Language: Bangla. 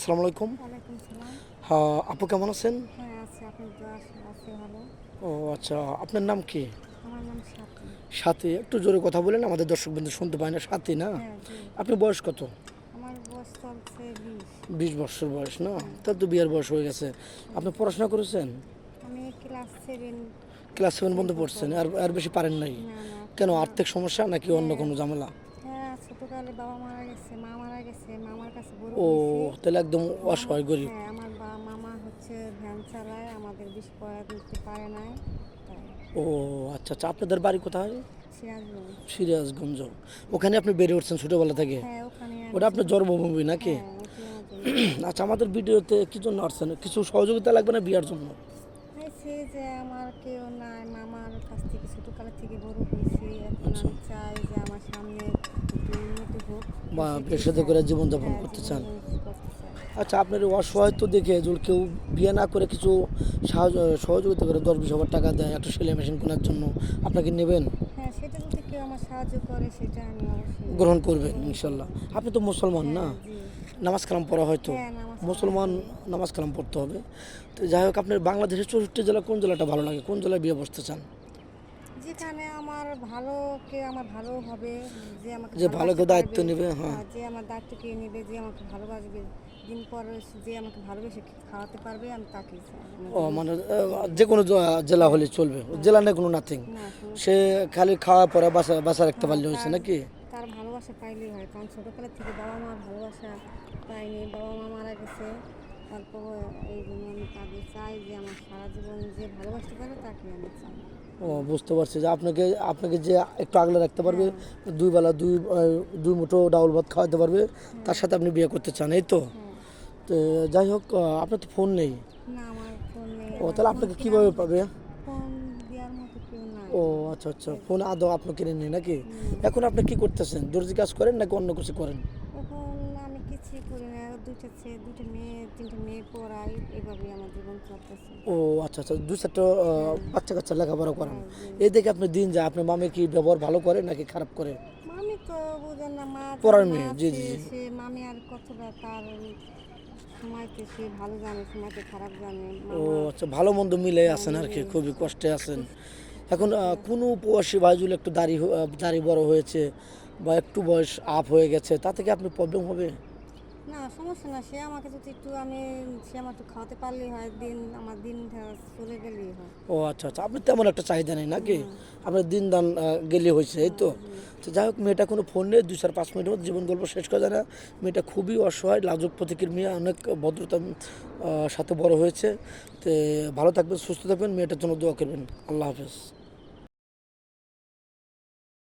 আসসালামু আলাইকুম। ওয়ালাইকুম সালাম। হ্যাঁ, আপু কেমন আছেন? হ্যাঁ, আছি। আপনার দোয়া আছে ভালো। ও আচ্ছা, আপনার নাম কি? আমার নাম স্বাতী। সাথী, একটু জোরে কথা বলেন, আমাদের দর্শক বিন্দু শুনতে পায় না। সাথী না? হ্যাঁ, জি। আপনি বয়স কত? আমার বয়স চলছে 20। 20 বছর বয়স না? হ্যাঁ, তাহলে তো বিয়ের বয়স হয়ে গেছে। হ্যাঁ। আপনি পড়াশোনা করেছেন? আমি ক্লাস 7 ক্লাস 7 পর্যন্ত পর্যন্ত পড়ছেন, আর পড়েছি। আর বেশি পারেন নাই? না, না। কেন, আমার আর্থিক সমস্যা নাকি অন্য হ্যাঁ, কোনো ঝামেলা? হ্যাঁ, ছোটকালে বাবা মারা গেছে, মা মারা গেছে। মামার কাছে বড় ও, হয়েছি। তাহলে একদম অসহায় গরিব। হ্যাঁ, আমার মামা হচ্ছে ভ্যান চালায়, আমাদের বেশি পড়া দিতে পারে নাই। তাই ও আচ্ছা আচ্ছা, আপনাদের বাড়ি কোথায়? সিরাজগঞ্জ। সিরাজগঞ্জ। ওখানে আপনি বেড়ে উঠছেন ছোটোবেলা থেকে? হ্যাঁ, ওখানে আমি ওটা আপনার জন্মভূমি নাকি? হ্যাঁ, ওটি আমার জন্মভূমি। আচ্ছা, আমাদের ভিডিওতে কি জন্য আসছেন? কিছু সহযোগিতা লাগবে না বিয়ার জন্য? চাইছি যে আমার কেউ নাই, মামার কাছ থেকে ছোটকালের থেকে বড় হয়েছি। এখন আচ্ছা, আমি চাই যে আমার সামনে একটু উন্নতি হোক, তো বা সেটাই বিয়ের সাথে চাই। করে জীবনযাপন হ্যাঁ, করতে চান? জীবনযাপন করতে চাই। আচ্ছা, আপনার এই অসহায়ত্ব দেখে যদি কেউ বিয়ে না করে কিছু সহযোগিতা করে 10-20 হাজার টাকা দেয় একটা সেলাই মেশিন কেনার জন্য, আপনাকে নেবেন? হ্যাঁ, সেটা যদি কেউ আমার সাহায্য করে সেটা আমি অবশ্যই গ্রহণ করবেন গ্রহণ ইনশাল্লাহ। করব। আপনি তো মুসলমান না? হ্যাঁ, জি। নামাজ কালাম পড়া হয়তো? হ্যাঁ, নামাজ কালাম মুসলমান, পড়ি। নামাজ কালাম পড়তে হবে। তো যাই হোক, আপনার বাংলাদেশের 64 জেলা কোন জেলাটা ভালো লাগে? কোন জেলায় বিয়ে বসতে চান? যেখানে আমার ভালো, কে আমার ভালো হবে, যে আমাকে যে ভালো ভালোবাসতে কেউ দায়িত্ব পারবে, নেবে, হ্যাঁ। যে আমার দায়িত্ব কে নেবে, যে আমাকে ভালোবাসবে, দিন পর যে আমাকে ভালোবেসে খাওয়াতে পারবে, আমি তাকেই চাই আমার ও জীবন। মানে যে কোনো জেলা হলে চলবে, জেলা নেই কোনো নাথিং? না, সমস্যা সে খালি খাওয়া পড়া বাসা বাসা রাখতে হ্যাঁ, পারলে হয়েছে নাকি? তার ভালোবাসা পাইলেই হয়, কারণ ছোটোবেলা থেকে বাবা মার ভালোবাসা পাইনি, বাবা মা মারা গেছে। তারপর এই জন্য আমি তাদের চাই যে আমার সারা জীবন যে ভালোবাসতে পারে তাকে আমি চাই। ও, বুঝতে পারছি যে আপনাকে আপনাকে যে একটু আগলে রাখতে পারবে, হ্যাঁ, দুই বেলা দুই মুঠো ডাউল ভাত খাওয়াতে পারবে, তার হ্যাঁ, সাথে আপনি বিয়ে করতে চান, এই তো? হ্যাঁ। তো যাই হোক, আপনার তো ফোন নেই। না, আমার ফোন নেই। ও, আমার তাহলে ফোন আপনাকে কেনার কীভাবে পাবে? ফোন দেওয়ার মতো কেউ নাই। ও আচ্ছা আচ্ছা, ফোন আদৌ আপনি কিনে নেই নাকি? হুম। এখন আপনি কি করতেছেন? দর্জি কাজ করেন নাকি অন্য কিছু করেন? এখন আমি কিছুই করি না, দুইটা ছেলে, দুইটা মেয়ে, তিনটা মেয়ে পড়াই, এভাবেই আমার জীবন চলতেছে। ও আচ্ছা আচ্ছা, দুই চারটা হ্যাঁ, বাচ্চা কাচ্চা লেখাপড়া করেন। হ্যাঁ, জি। এই দেখে আপনি দিন যায়, আপনার মামে কি ব্যবহার ভালো করে নাকি খারাপ করে? মামি তো বুঝেন না, যার পড়ার মা মেয়ে, জি আছে জি জি। সে মামি আর কতটা তার সময়তে সে ভালো জানে, সময়তে খারাপ জানে। ও মামা আচ্ছা, ভালো মন্দ মিলে আছেন আর কি, মিলে খুবই কষ্টে আছেন। এখন কষ্টে কোনো প্রবাসী ভাই যদি একটু দাড়ি বড় হয়েছে বা একটু বয়স আপ হয়ে গেছে, তাতে কি আপনার প্রবলেম হবে? না, সমস্যা না। সে আমাকে যদি একটু আমি, সে আমার একটু খাওয়াতে পারলেই হয়, আমার দিন চলে গেলেই হয়। ও আচ্ছা আচ্ছা, আপনার তেমন একটা চাহিদা নেই নাকি? হুম, আপনার দিন দান গেলে হয়েছে, এই তো? হ্যাঁ, জি। তো যাই হোক, মেয়েটা কোনো ফোন নেই, 2-4-5 মিনিটের মধ্যে জীবন গল্প শেষ করা যায় না। মেয়েটা খুবই অসহায়, লাজুক প্রকৃতির মেয়ে, অনেক ভদ্রতার সাথে বড় হয়েছে। তো ভালো থাকবেন, সুস্থ থাকবেন, মেয়েটার জন্য দোয়া করবেন। আল্লাহ হাফেজ।